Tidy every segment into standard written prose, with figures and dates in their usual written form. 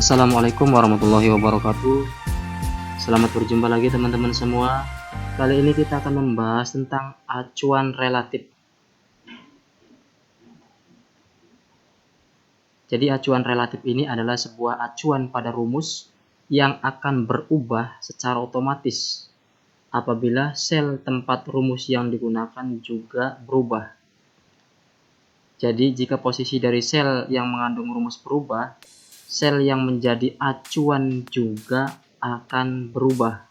Assalamualaikum warahmatullahi wabarakatuh. Selamat berjumpa lagi teman-teman semua. Kali ini kita akan membahas tentang acuan relatif. Jadi acuan relatif ini adalah sebuah acuan pada rumus yang akan berubah secara otomatis apabila sel tempat rumus yang digunakan juga berubah. Jadi jika posisi dari sel yang mengandung rumus berubah, sel yang menjadi acuan juga akan berubah.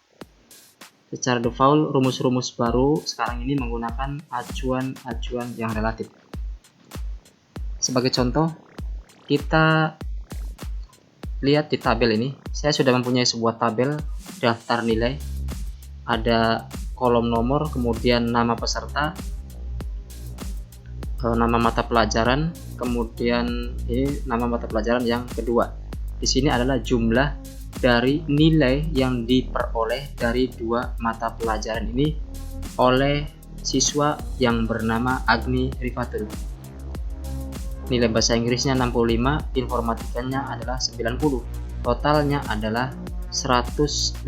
Secara default, rumus-rumus baru sekarang ini menggunakan acuan-acuan yang relatif. Sebagai contoh, kita lihat di tabel ini. Saya sudah mempunyai sebuah tabel daftar nilai. Ada kolom nomor, kemudian nama peserta, nama mata pelajaran, kemudian ini nama mata pelajaran yang kedua. Di sini adalah jumlah dari nilai yang diperoleh dari dua mata pelajaran ini oleh siswa yang bernama Agni Rifatul. Nilai bahasa Inggrisnya 65, informatikanya adalah 90. Totalnya adalah 155.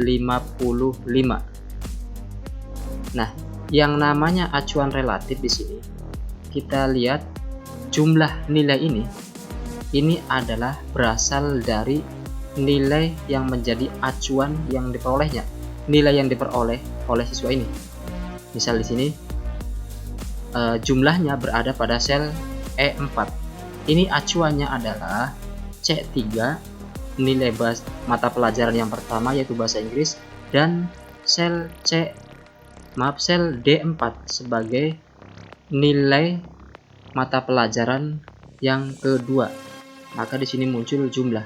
Nah, yang namanya acuan relatif di sini kita lihat jumlah nilai ini adalah berasal dari nilai yang menjadi acuan yang diperolehnya, nilai yang diperoleh oleh siswa ini. Misal di sini jumlahnya berada pada sel E4. Ini acuannya adalah C3, nilai mata pelajaran yang pertama yaitu bahasa Inggris, dan sel D4 sebagai nilai mata pelajaran yang kedua. Maka di sini muncul jumlah.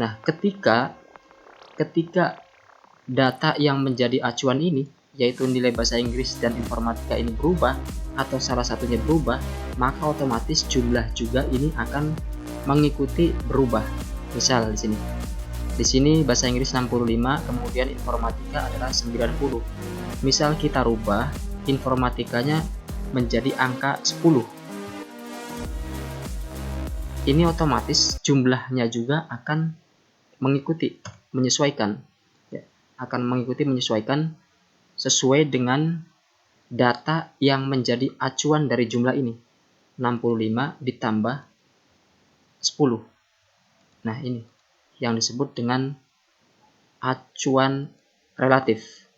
Nah, ketika data yang menjadi acuan ini yaitu nilai bahasa Inggris dan informatika ini berubah atau salah satunya berubah, maka otomatis jumlah juga ini akan mengikuti berubah. Misal di sini bahasa Inggris 65, kemudian informatika adalah 90. Misal kita rubah informatikanya menjadi angka 10. Ini otomatis jumlahnya juga akan menyesuaikan sesuai dengan data yang menjadi acuan dari jumlah ini. 65 ditambah 10. Nah, ini yang disebut dengan acuan relatif.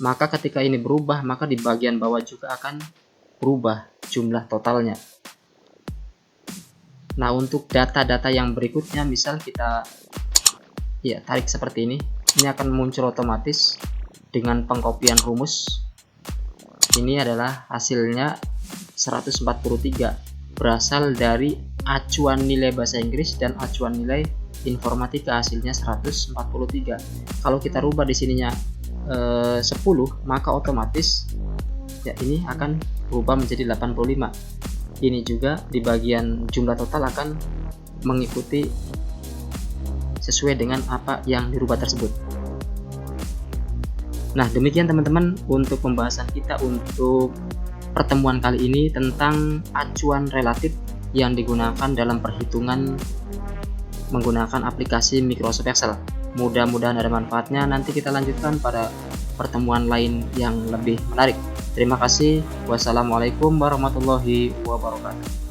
Maka ketika ini berubah, maka di bagian bawah juga akan berubah jumlah totalnya. Nah, untuk data-data yang berikutnya, misal kita tarik seperti ini akan muncul otomatis dengan pengkopian rumus. Ini adalah hasilnya 143, berasal dari acuan nilai bahasa Inggris dan acuan nilai informatika, hasilnya 143. Kalau kita rubah di sininya 10, maka otomatis ini akan berubah menjadi 85. Ini juga di bagian jumlah total akan mengikuti sesuai dengan apa yang dirubah tersebut. Nah, demikian teman-teman untuk pembahasan kita untuk pertemuan kali ini tentang acuan relatif yang digunakan dalam perhitungan menggunakan aplikasi Microsoft Excel. Mudah-mudahan ada manfaatnya. Nanti kita lanjutkan pada pertemuan lain yang lebih menarik. Terima kasih. Wassalamualaikum warahmatullahi wabarakatuh.